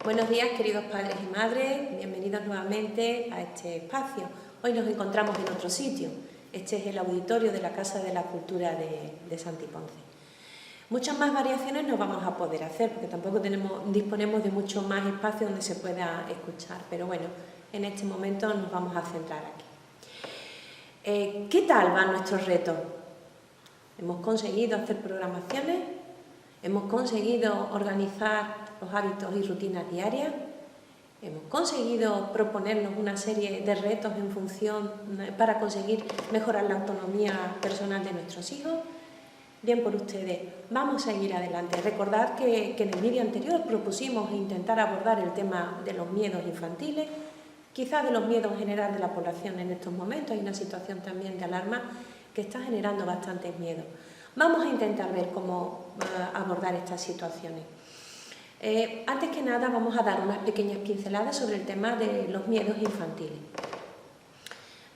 Buenos días, queridos padres y madres, bienvenidos nuevamente a este espacio. Hoy nos encontramos en otro sitio. Este es el auditorio de la Casa de la Cultura de Santi Ponce. Muchas más variaciones no vamos a poder hacer porque tampoco disponemos de mucho más espacio donde se pueda escuchar, pero bueno, en este momento nos vamos a centrar aquí. ¿Qué tal van nuestros retos? ¿Hemos conseguido hacer programaciones? ¿Hemos conseguido organizar los hábitos y rutinas diarias? ¿Hemos conseguido proponernos una serie de retos en función para conseguir mejorar la autonomía personal de nuestros hijos? Bien por ustedes, vamos a seguir adelante. Recordad que en el vídeo anterior propusimos intentar abordar el tema de los miedos infantiles, quizás de los miedos en general de la población en estos momentos. Hay una situación también de alarma que está generando bastantes miedos. Vamos a intentar ver cómo abordar estas situaciones. Antes que nada vamos a dar unas pequeñas pinceladas sobre el tema de los miedos infantiles.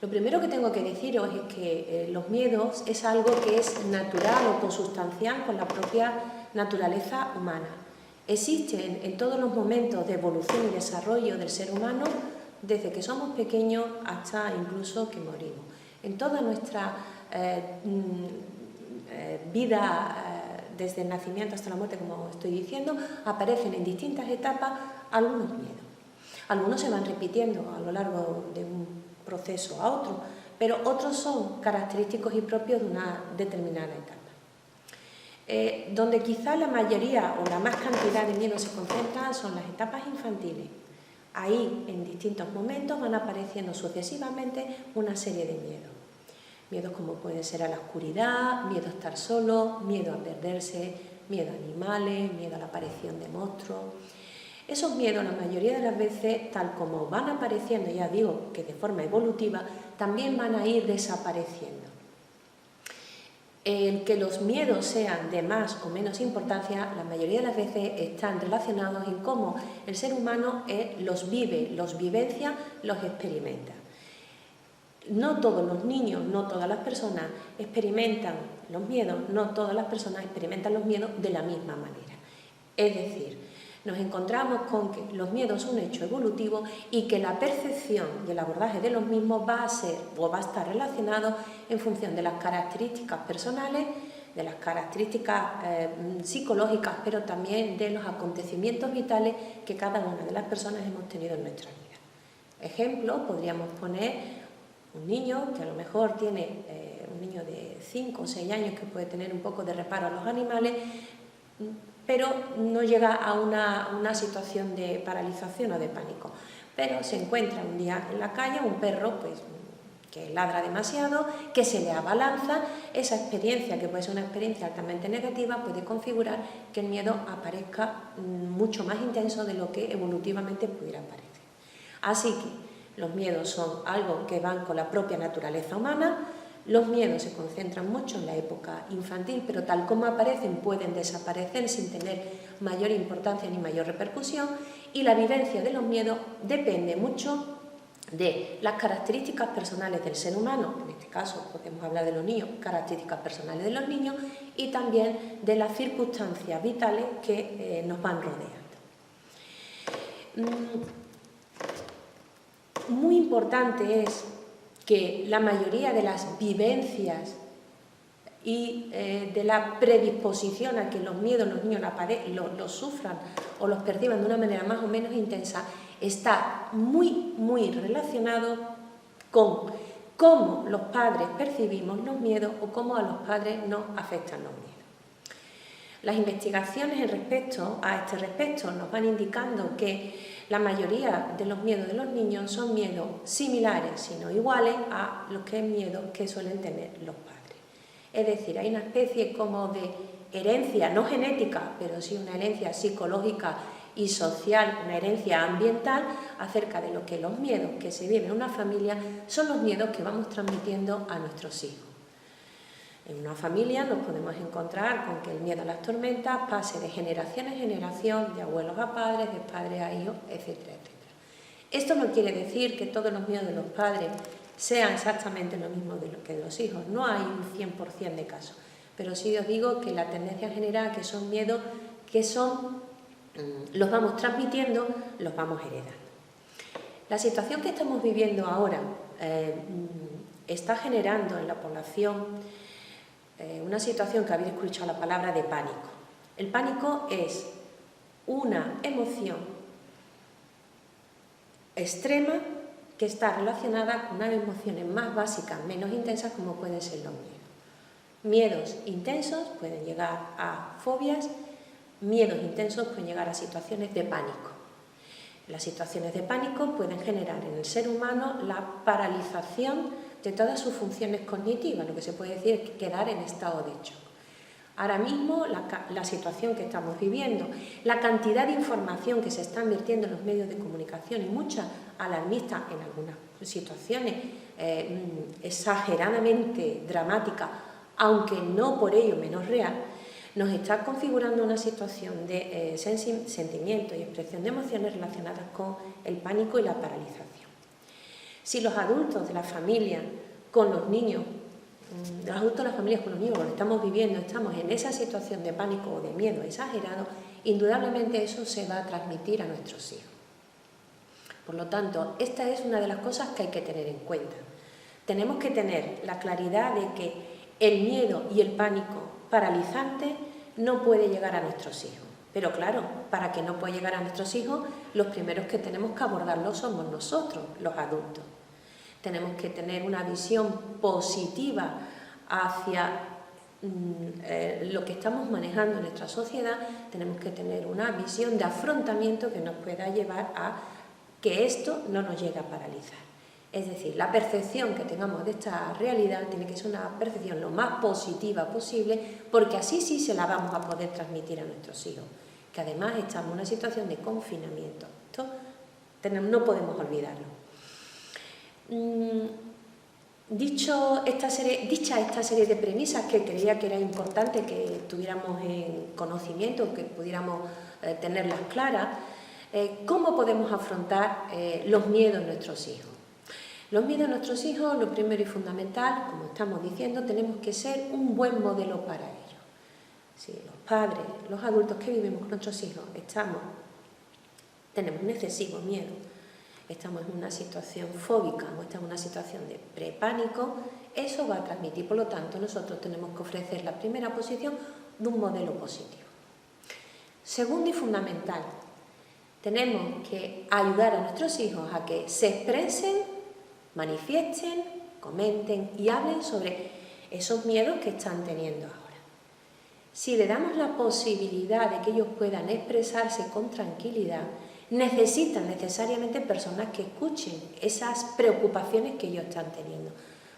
Lo primero que tengo que deciros es que los miedos es algo que es natural o consustancial con la propia naturaleza humana. Existen en todos los momentos de evolución y desarrollo del ser humano, desde que somos pequeños hasta incluso que morimos. En toda nuestra vida, desde el nacimiento hasta la muerte, como estoy diciendo, aparecen en distintas etapas algunos miedos. Algunos se van repitiendo a lo largo de un proceso a otro, pero otros son característicos y propios de una determinada etapa. Donde quizá la mayoría o la más cantidad de miedos se concentran son las etapas infantiles. Ahí, en distintos momentos, van apareciendo sucesivamente una serie de miedos. Miedos como pueden ser a la oscuridad, miedo a estar solo, miedo a perderse, miedo a animales, miedo a la aparición de monstruos. Esos miedos, la mayoría de las veces, tal como van apareciendo, ya digo que de forma evolutiva, también van a ir desapareciendo. El que los miedos sean de más o menos importancia, la mayoría de las veces están relacionados en cómo el ser humano los vive, los vivencia, los experimenta. No todos los niños, no todas las personas experimentan los miedos, no todas las personas experimentan los miedos de la misma manera. Es decir, nos encontramos con que los miedos son un hecho evolutivo y que la percepción y el abordaje de los mismos va a ser o va a estar relacionado en función de las características personales, de las características psicológicas, pero también de los acontecimientos vitales que cada una de las personas hemos tenido en nuestra vida. Ejemplo, podríamos poner un niño que a lo mejor tiene un niño de 5 o 6 años que puede tener un poco de reparo a los animales, pero no llega a una situación de paralización o de pánico. Pero se encuentra un día en la calle un perro que ladra demasiado, que se le abalanza. Esa experiencia, que puede ser una experiencia altamente negativa, puede configurar que el miedo aparezca mucho más intenso de lo que evolutivamente pudiera parecer. Así que los miedos son algo que van con la propia naturaleza humana. Los miedos se concentran mucho en la época infantil, pero tal como aparecen pueden desaparecer sin tener mayor importancia ni mayor repercusión, y la vivencia de los miedos depende mucho de las características personales del ser humano, en este caso podemos hablar de los niños, características personales de los niños, y también de las circunstancias vitales que nos van rodeando. Muy importante es que la mayoría de las vivencias y de la predisposición a que los miedos los niños los sufran o los perciban de una manera más o menos intensa está muy relacionado con cómo los padres percibimos los miedos o cómo a los padres nos afectan los miedos. Las investigaciones a este respecto nos van indicando que la mayoría de los miedos de los niños son miedos similares, sino iguales, a los que es miedo que suelen tener los padres. Es decir, hay una especie como de herencia, no genética, pero sí una herencia psicológica y social, una herencia ambiental, acerca de lo que los miedos que se viven en una familia son los miedos que vamos transmitiendo a nuestros hijos. En una familia nos podemos encontrar con que el miedo a las tormentas pase de generación en generación, de abuelos a padres, de padres a hijos, etcétera, etcétera. Esto no quiere decir que todos los miedos de los padres sean exactamente lo mismo que de los hijos. No hay un 100% de casos. Pero sí os digo que la tendencia general que son miedos que son los vamos transmitiendo, los vamos heredando. La situación que estamos viviendo ahora está generando en la población una situación que habéis escuchado la palabra de pánico. El pánico es una emoción extrema que está relacionada con unas emociones más básicas, menos intensas, como pueden ser los miedos. Miedos intensos pueden llegar a fobias, miedos intensos pueden llegar a situaciones de pánico. Las situaciones de pánico pueden generar en el ser humano la paralización de todas sus funciones cognitivas, lo que se puede decir es quedar en estado de shock. Ahora mismo la situación que estamos viviendo, la cantidad de información que se está vertiendo en los medios de comunicación y mucha alarmista en algunas situaciones exageradamente dramáticas, aunque no por ello menos real, nos está configurando una situación de sentimientos y expresión de emociones relacionadas con el pánico y la paralización. Si los adultos de la familia con los niños, los adultos de las familias con los niños, lo que estamos viviendo, estamos en esa situación de pánico o de miedo exagerado, indudablemente eso se va a transmitir a nuestros hijos. Por lo tanto, esta es una de las cosas que hay que tener en cuenta. Tenemos que tener la claridad de que el miedo y el pánico paralizante no puede llegar a nuestros hijos. Pero claro, para que no pueda llegar a nuestros hijos, los primeros que tenemos que abordarlo somos nosotros, los adultos. Tenemos que tener una visión positiva hacia lo que estamos manejando en nuestra sociedad. Tenemos que tener una visión de afrontamiento que nos pueda llevar a que esto no nos llegue a paralizar. Es decir, la percepción que tengamos de esta realidad tiene que ser una percepción lo más positiva posible, porque así sí se la vamos a poder transmitir a nuestros hijos, que además estamos en una situación de confinamiento. Esto no podemos olvidarlo. Dicha esta serie de premisas que creía que era importante que tuviéramos en conocimiento, que pudiéramos tenerlas claras, ¿cómo podemos afrontar los miedos de nuestros hijos? Los miedos de nuestros hijos, lo primero y fundamental, como estamos diciendo, tenemos que ser un buen modelo para ellos. Si los padres, los adultos que vivimos con nuestros hijos, tenemos un excesivo miedo, estamos en una situación fóbica o estamos en una situación de prepánico, eso va a transmitir. Por lo tanto, nosotros tenemos que ofrecer la primera posición de un modelo positivo. Segundo y fundamental, tenemos que ayudar a nuestros hijos a que se expresen, manifiesten, comenten y hablen sobre esos miedos que están teniendo ahora. Si le damos la posibilidad de que ellos puedan expresarse con tranquilidad, necesitan necesariamente personas que escuchen esas preocupaciones que ellos están teniendo.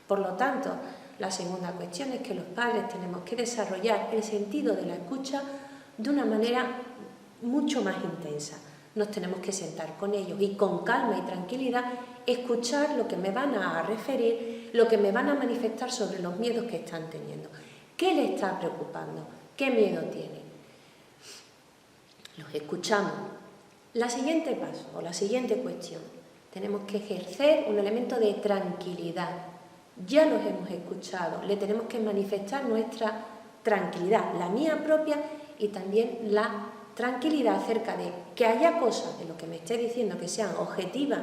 Por lo tanto, la segunda cuestión es que los padres tenemos que desarrollar el sentido de la escucha de una manera mucho más intensa. Nos tenemos que sentar con ellos y con calma y tranquilidad escuchar lo que me van a referir, lo que me van a manifestar sobre los miedos que están teniendo. ¿Qué les está preocupando? ¿Qué miedo tienen? Los escuchamos. La siguiente paso o la siguiente cuestión, tenemos que ejercer un elemento de tranquilidad. Ya los hemos escuchado, le tenemos que manifestar nuestra tranquilidad, la mía propia y también la tranquilidad acerca de que haya cosas de lo que me esté diciendo que sean objetivas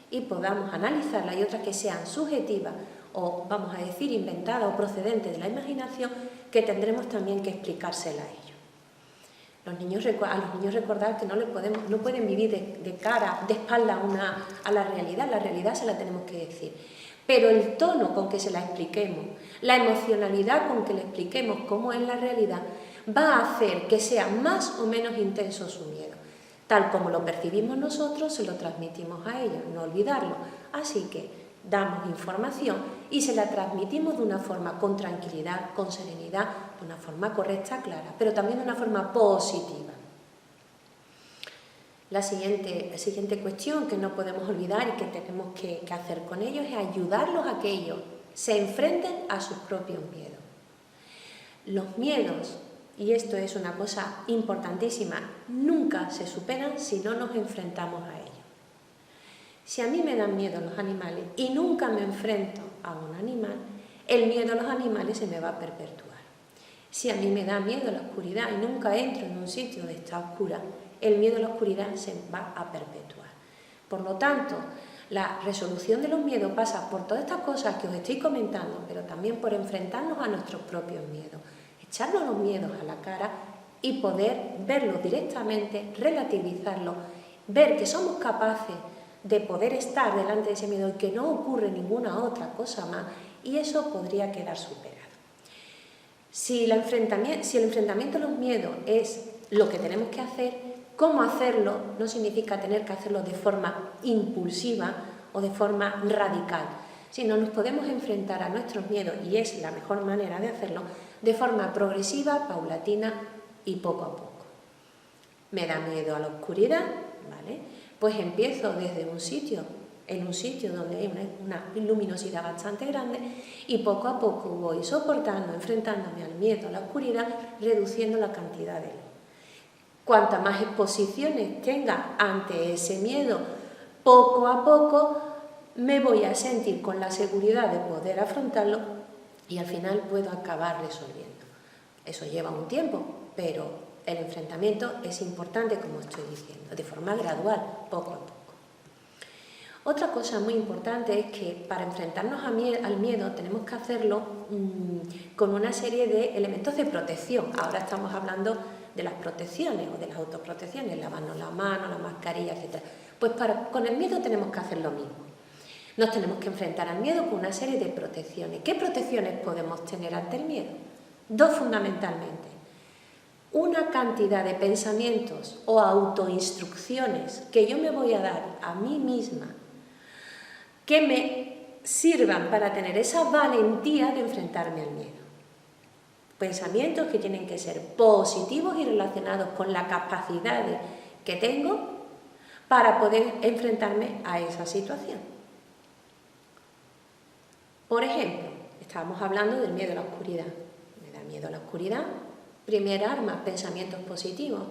y podamos analizarlas y otras que sean subjetivas o, vamos a decir, inventadas o procedentes de la imaginación que tendremos también que explicárselas a ellos. A los niños recordar que no pueden vivir de cara, de espalda a la realidad se la tenemos que decir. Pero el tono con que se la expliquemos, la emocionalidad con que le expliquemos cómo es la realidad, va a hacer que sea más o menos intenso su miedo. Tal como lo percibimos nosotros, se lo transmitimos a ellos, no olvidarlo. Así que damos información y se la transmitimos de una forma con tranquilidad, con serenidad, de una forma correcta, clara, pero también de una forma positiva. La siguiente cuestión que no podemos olvidar y que tenemos que hacer con ellos es ayudarlos a que ellos se enfrenten a sus propios miedos. Los miedos, y esto es una cosa importantísima, nunca se superan si no nos enfrentamos a ellos. Si a mí me dan miedo los animales y nunca me enfrento a un animal, el miedo a los animales se me va a perpetuar. Si a mí me da miedo la oscuridad y nunca entro en un sitio donde está oscura, el miedo a la oscuridad se va a perpetuar. Por lo tanto, la resolución de los miedos pasa por todas estas cosas que os estoy comentando, pero también por enfrentarnos a nuestros propios miedos, echarnos los miedos a la cara y poder verlos directamente, relativizarlos, ver que somos capaces de poder estar delante de ese miedo y que no ocurre ninguna otra cosa más, y eso podría quedar superado. Si el enfrentamiento a los miedos es lo que tenemos que hacer, cómo hacerlo no significa tener que hacerlo de forma impulsiva o de forma radical, sino nos podemos enfrentar a nuestros miedos, y es la mejor manera de hacerlo, de forma progresiva, paulatina y poco a poco. Me da miedo a la oscuridad, ¿vale? Pues empiezo desde un sitio, en un sitio donde hay una luminosidad bastante grande, y poco a poco voy soportando, enfrentándome al miedo a la oscuridad, reduciendo la cantidad de luz. Cuantas más exposiciones tenga ante ese miedo, poco a poco me voy a sentir con la seguridad de poder afrontarlo y al final puedo acabar resolviendo. Eso lleva un tiempo, pero el enfrentamiento es importante, como estoy diciendo, de forma gradual, poco a poco. Otra cosa muy importante es que para enfrentarnos al miedo tenemos que hacerlo con una serie de elementos de protección. Ahora estamos hablando de las protecciones o de las autoprotecciones, lavarnos las manos, la mascarilla, etc. Pues con el miedo tenemos que hacer lo mismo. Nos tenemos que enfrentar al miedo con una serie de protecciones. ¿Qué protecciones podemos tener ante el miedo? Dos fundamentalmente. Una cantidad de pensamientos o autoinstrucciones que yo me voy a dar a mí misma que me sirvan para tener esa valentía de enfrentarme al miedo. Pensamientos que tienen que ser positivos y relacionados con la capacidad que tengo para poder enfrentarme a esa situación. Por ejemplo, estábamos hablando del miedo a la oscuridad. Me da miedo a la oscuridad. Primera arma, pensamientos positivos.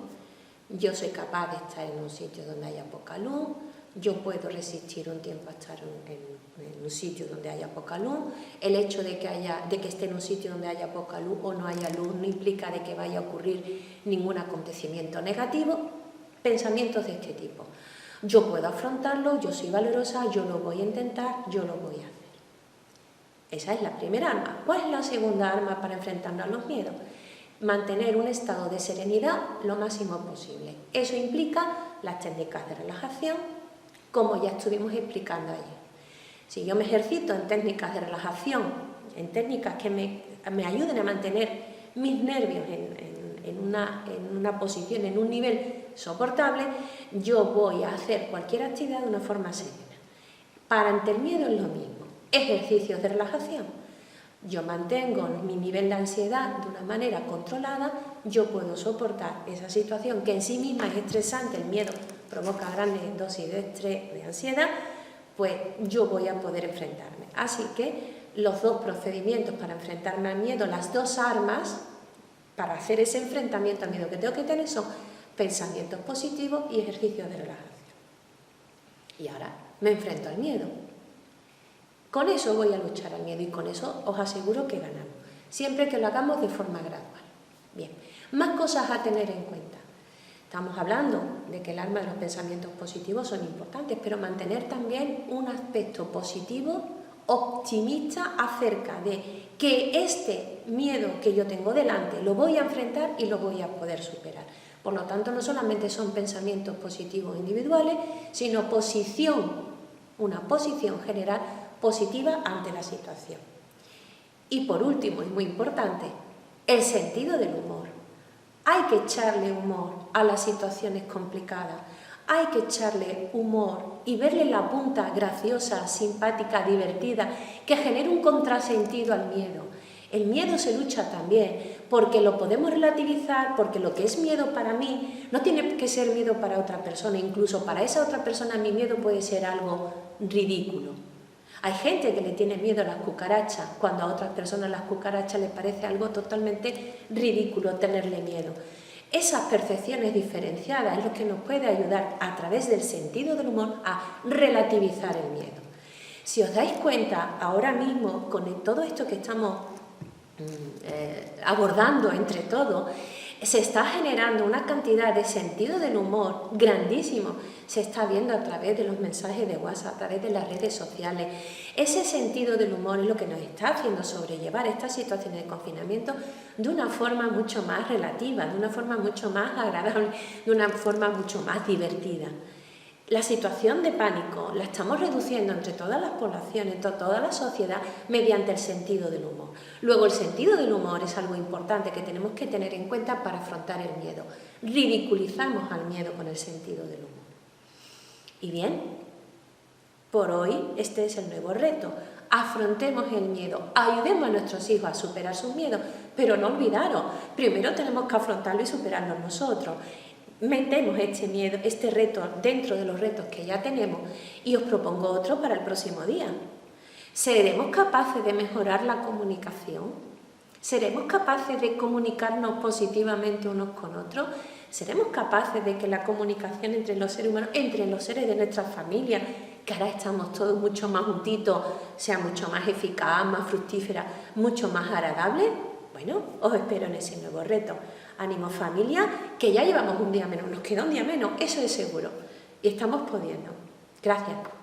Yo soy capaz de estar en un sitio donde haya poca luz. Yo puedo resistir un tiempo a estar en un sitio donde haya poca luz. El hecho de que esté en un sitio donde haya poca luz o no haya luz no implica de que vaya a ocurrir ningún acontecimiento negativo. Pensamientos de este tipo. Yo puedo afrontarlo, yo soy valerosa, yo lo voy a intentar, yo lo voy a hacer. Esa es la primera arma. ¿Cuál es la segunda arma para enfrentarnos a los miedos? Mantener un estado de serenidad lo máximo posible. Eso implica las técnicas de relajación, como ya estuvimos explicando ayer. Si yo me ejercito en técnicas de relajación, en técnicas que me ayuden a mantener mis nervios en una posición, en un nivel soportable, yo voy a hacer cualquier actividad de una forma serena. Para ante el miedo es lo mismo. Ejercicios de relajación. Yo mantengo mi nivel de ansiedad de una manera controlada, yo puedo soportar esa situación que en sí misma es estresante, el miedo provoca grandes dosis de estrés, de ansiedad, pues yo voy a poder enfrentarme. Así que los dos procedimientos para enfrentarme al miedo, las dos armas para hacer ese enfrentamiento al miedo que tengo que tener son pensamientos positivos y ejercicios de relajación. Y ahora me enfrento al miedo. Con eso voy a luchar al miedo y con eso os aseguro que ganamos, siempre que lo hagamos de forma gradual. Bien, más cosas a tener en cuenta. Estamos hablando de que el arma de los pensamientos positivos son importantes, pero mantener también un aspecto positivo, optimista acerca de que este miedo que yo tengo delante lo voy a enfrentar y lo voy a poder superar. Por lo tanto, no solamente son pensamientos positivos individuales, sino una posición general positiva ante la situación. Y por último, y muy importante, el sentido del humor. Hay que echarle humor a las situaciones complicadas, hay que echarle humor y verle la punta graciosa, simpática, divertida, que genere un contrasentido al miedo. El miedo se lucha también, porque lo podemos relativizar, porque lo que es miedo para mí no tiene que ser miedo para otra persona, incluso para esa otra persona mi miedo puede ser algo ridículo. Hay gente que le tiene miedo a las cucarachas, cuando a otras personas las cucarachas les parece algo totalmente ridículo tenerle miedo. Esas percepciones diferenciadas es lo que nos puede ayudar a través del sentido del humor a relativizar el miedo. Si os dais cuenta, ahora mismo con todo esto que estamos abordando entre todos, Se está generando una cantidad de sentido del humor grandísimo. Se está viendo a través de los mensajes de WhatsApp, a través de las redes sociales. Ese sentido del humor es lo que nos está haciendo sobrellevar estas situaciones de confinamiento de una forma mucho más relativa, de una forma mucho más agradable, de una forma mucho más divertida. La situación de pánico la estamos reduciendo entre todas las poblaciones, entre toda la sociedad, mediante el sentido del humor. Luego, el sentido del humor es algo importante que tenemos que tener en cuenta para afrontar el miedo. Ridiculizamos al miedo con el sentido del humor. Y bien, por hoy este es el nuevo reto. Afrontemos el miedo, ayudemos a nuestros hijos a superar sus miedos, pero no olvidaros, primero tenemos que afrontarlo y superarlo nosotros. Metemos este miedo, este reto dentro de los retos que ya tenemos y os propongo otro para el próximo día. ¿Seremos capaces de mejorar la comunicación? ¿Seremos capaces de comunicarnos positivamente unos con otros? ¿Seremos capaces de que la comunicación entre los seres humanos, entre los seres de nuestra familia, que ahora estamos todos mucho más juntitos, sea mucho más eficaz, más fructífera, mucho más agradable? Bueno, os espero en ese nuevo reto. Ánimo familia, que ya llevamos un día menos, nos queda un día menos, eso es seguro. Y estamos pudiendo. Gracias.